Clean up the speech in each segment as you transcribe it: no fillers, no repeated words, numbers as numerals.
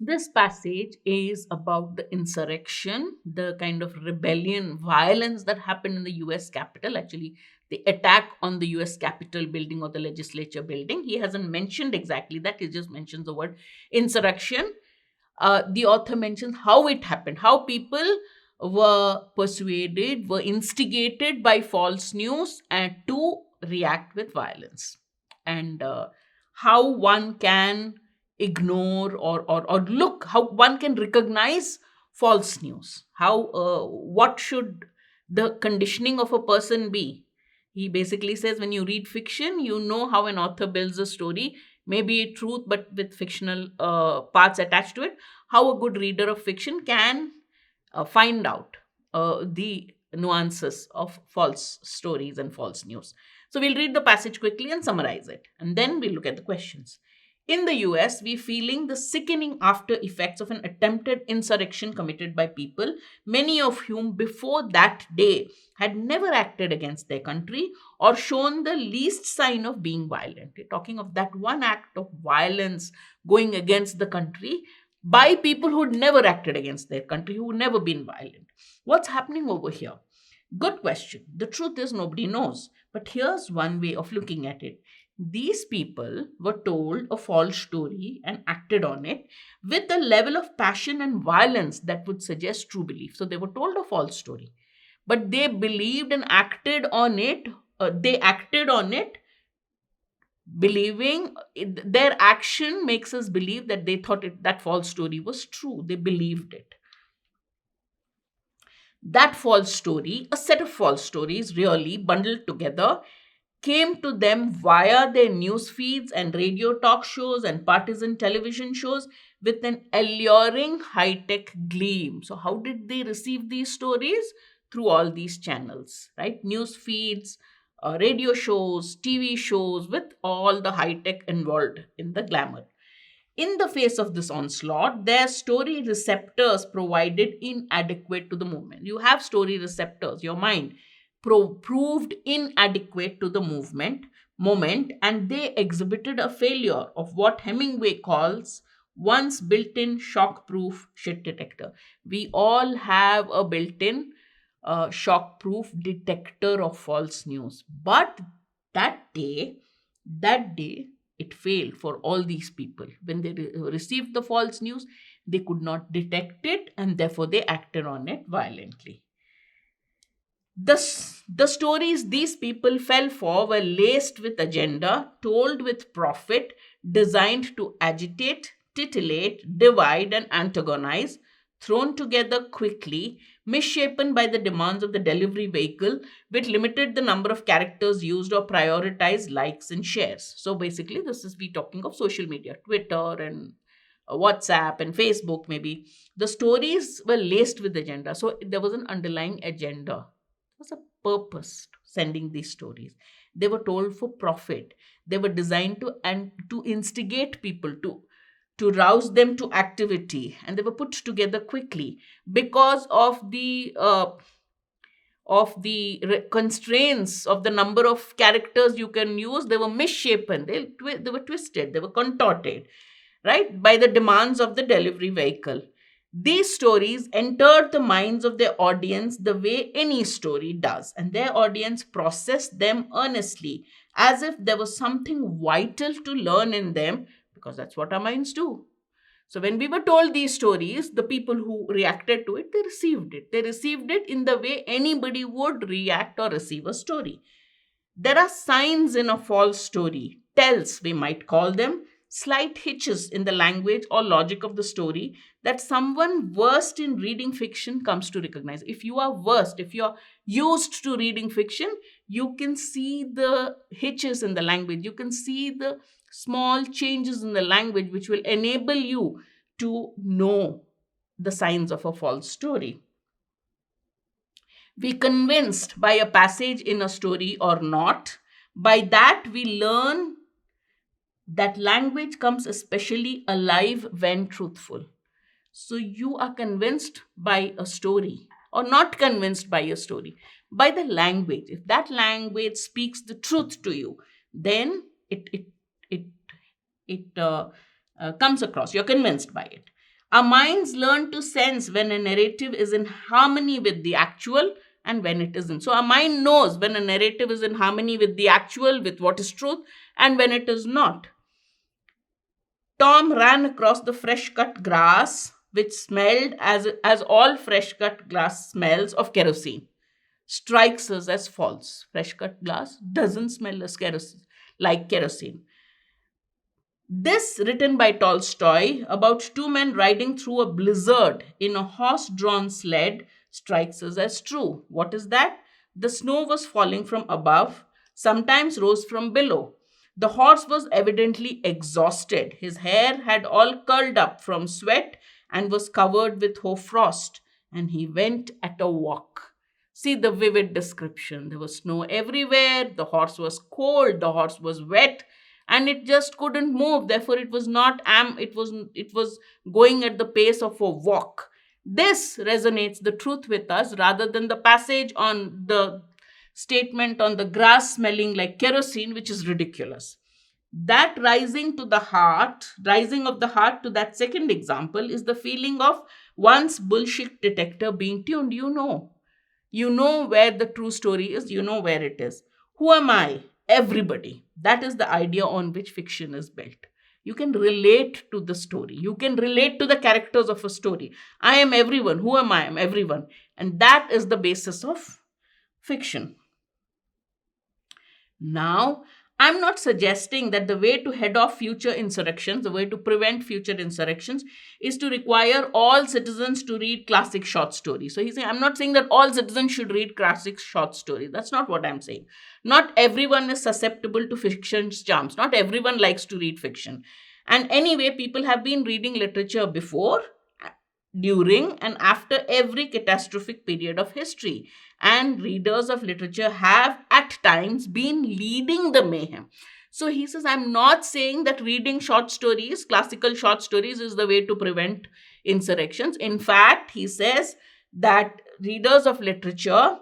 This passage is about the insurrection, the kind of rebellion, violence that happened in the US Capitol. Actually, the attack on the US Capitol building or the legislature building. He hasn't mentioned exactly that, he just mentions the word insurrection. The author mentions how it happened, how people were persuaded, were instigated by false news and to react with violence, and how one can ignore or look, how one can recognize false news, how what should the conditioning of a person be. He basically says when you read fiction, you know how an author builds a story, maybe truth but with fictional parts attached to it, how a good reader of fiction can find out the nuances of false stories and false news. So we'll read the passage quickly and summarize it, and then we'll look at the questions. In the US, we're feeling the sickening after effects of an attempted insurrection committed by people, many of whom before that day had never acted against their country or shown the least sign of being violent. We're talking of that one act of violence going against the country by people who'd never acted against their country, who'd never been violent. What's happening over here? Good question. The truth is, nobody knows. But here's one way of looking at it. These people were told a false story and acted on it with a level of passion and violence that would suggest true belief. So they were told a false story, but they believed and acted on it. They acted on it believing their action makes us believe that they thought that false story was true. They believed it. That false story, a set of false stories really bundled together, came to them via their news feeds and radio talk shows and partisan television shows with an alluring high-tech gleam. So how did they receive these stories? Through all these channels, right? News feeds, radio shows, TV shows, with all the high-tech involved in the glamour. In the face of this onslaught, their story receptors provided inadequate to the movement. You have story receptors, your mind proved inadequate to the moment, and they exhibited a failure of what Hemingway calls one's built-in shock-proof shit detector. We all have a built-in shock-proof detector of false news, but that day it failed for all these people. When they received the false news, they could not detect it, and therefore they acted on it violently. The stories these people fell for were laced with agenda, told with profit, designed to agitate, titillate, divide, and antagonize, thrown together quickly, misshapen by the demands of the delivery vehicle, which limited the number of characters used or prioritized likes and shares. So basically, this is we talking of social media, Twitter and WhatsApp and Facebook, maybe. The stories were laced with agenda. So there was an underlying agenda. There was a purpose to sending these stories. They were told for profit. They were designed to instigate people to rouse them to activity, and they were put together quickly because of the constraints of the number of characters you can use. They were misshapen, they were twisted, they were contorted, right, by the demands of the delivery vehicle. These stories entered the minds of their audience the way any story does, and their audience processed them earnestly as if there was something vital to learn in them, because that's what our minds do. So when we were told these stories, the people who reacted to it, they received it. They received it in the way anybody would react or receive a story. There are signs in a false story, tells we might call them, slight hitches in the language or logic of the story that someone versed in reading fiction comes to recognize. If you are versed, if you are used to reading fiction, you can see the hitches in the language. You can see the small changes in the language which will enable you to know the signs of a false story. We convinced by a passage in a story or not. By that, we learn that language comes especially alive when truthful. So you are convinced by a story or not convinced by a story, by the language. If that language speaks the truth to you, then it comes across. You're convinced by it. Our minds learn to sense when a narrative is in harmony with the actual and when it isn't. So our mind knows when a narrative is in harmony with the actual, with what is truth, and when it is not. Tom ran across the fresh cut grass, which smelled as all fresh cut grass smells of kerosene. Strikes us as false. Fresh cut glass doesn't smell as kerosene, like kerosene. This, written by Tolstoy, about two men riding through a blizzard in a horse drawn sled, strikes us as true. What is that? The snow was falling from above, sometimes rose from below. The horse was evidently exhausted. His hair had all curled up from sweat and was covered with hoarfrost, and he went at a walk. See the vivid description. There was snow everywhere, the horse was cold, the horse was wet, and it just couldn't move. Therefore it was not it was going at the pace of a walk. This resonates the truth with us rather than the passage on the statement on the grass smelling like kerosene, which is ridiculous. That rising of the heart to that second example is the feeling of one's bullshit detector being tuned. You know where the true story is, you know where it is. Who am I? Everybody. That is the idea on which fiction is built. You can relate to the story. You can relate to the characters of a story. I am everyone. Who am I? I am everyone. And that is the basis of fiction. Now, I'm not suggesting that the way to head off future insurrections, the way to prevent future insurrections, is to require all citizens to read classic short stories. So he's saying, I'm not saying that all citizens should read classic short stories. That's not what I'm saying. Not everyone is susceptible to fiction's charms. Not everyone likes to read fiction. And anyway, people have been reading literature before, during, and after every catastrophic period of history. And readers of literature have at times been leading the mayhem. So he says, I'm not saying that reading short stories, classical short stories, is the way to prevent insurrections. In fact, he says that readers of literature,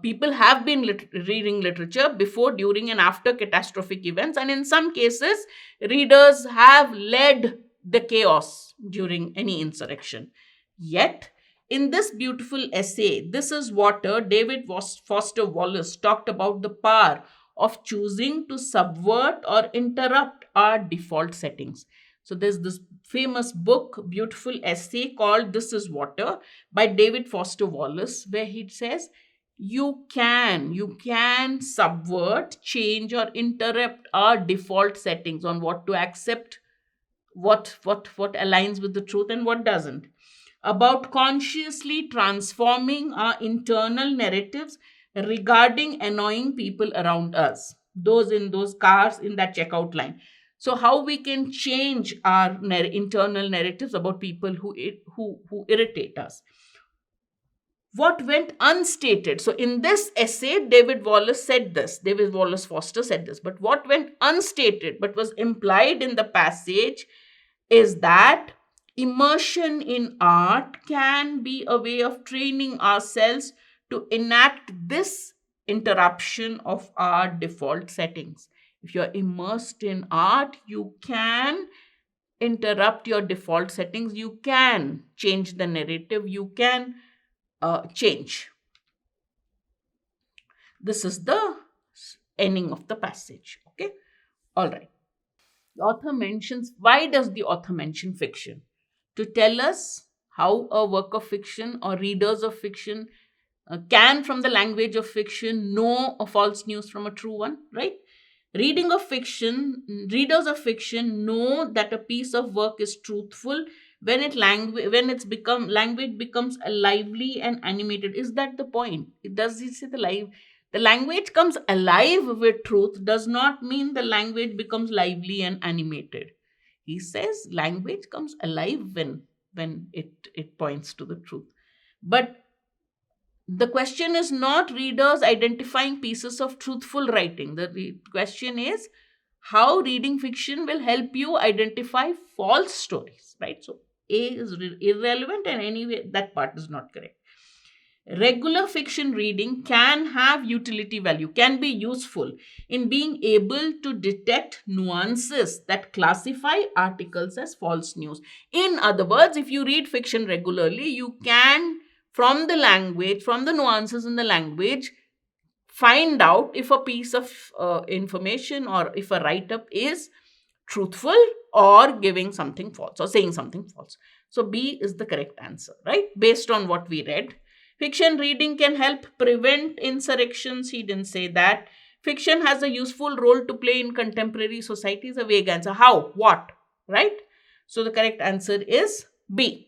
people have been reading literature before, during, and after catastrophic events. And in some cases, readers have led the chaos during any insurrection. Yet, in this beautiful essay, This Is Water, David Foster Wallace talked about the power of choosing to subvert or interrupt our default settings. So there's this famous book, beautiful essay called This Is Water by David Foster Wallace, where he says, you can subvert, change, or interrupt our default settings on what to accept, what aligns with the truth and what doesn't. About consciously transforming our internal narratives regarding annoying people around us, those in those cars in that checkout line. So how we can change our internal narratives about people who irritate us. What went unstated? So in this essay, David Wallace Foster said this, but what went unstated but was implied in the passage is that immersion in art can be a way of training ourselves to enact this interruption of our default settings. If you're immersed in art, you can interrupt your default settings. You can change the narrative. You can change. This is the ending of the passage. Okay. All right. Why does the author mention fiction? To tell us how a work of fiction or readers of fiction can, from the language of fiction, know a false news from a true one, right? Readers of fiction know that a piece of work is truthful when language becomes lively and animated. Is that the point? Does he say the language comes alive with truth does not mean the language becomes lively and animated. He says language comes alive when it points to the truth. But the question is not readers identifying pieces of truthful writing. The question is how reading fiction will help you identify false stories, right? So A is irrelevant, and anyway, that part is not correct. Regular fiction reading can have utility value, can be useful in being able to detect nuances that classify articles as false news. In other words, if you read fiction regularly, you can, from the language, from the nuances in the language, find out if a piece of information or if a write up is truthful or giving something false or saying something false. So B is the correct answer, right? Based on what we read. Fiction reading can help prevent insurrections. He didn't say that. Fiction has a useful role to play in contemporary society is a vague answer. How? What? Right? So the correct answer is B.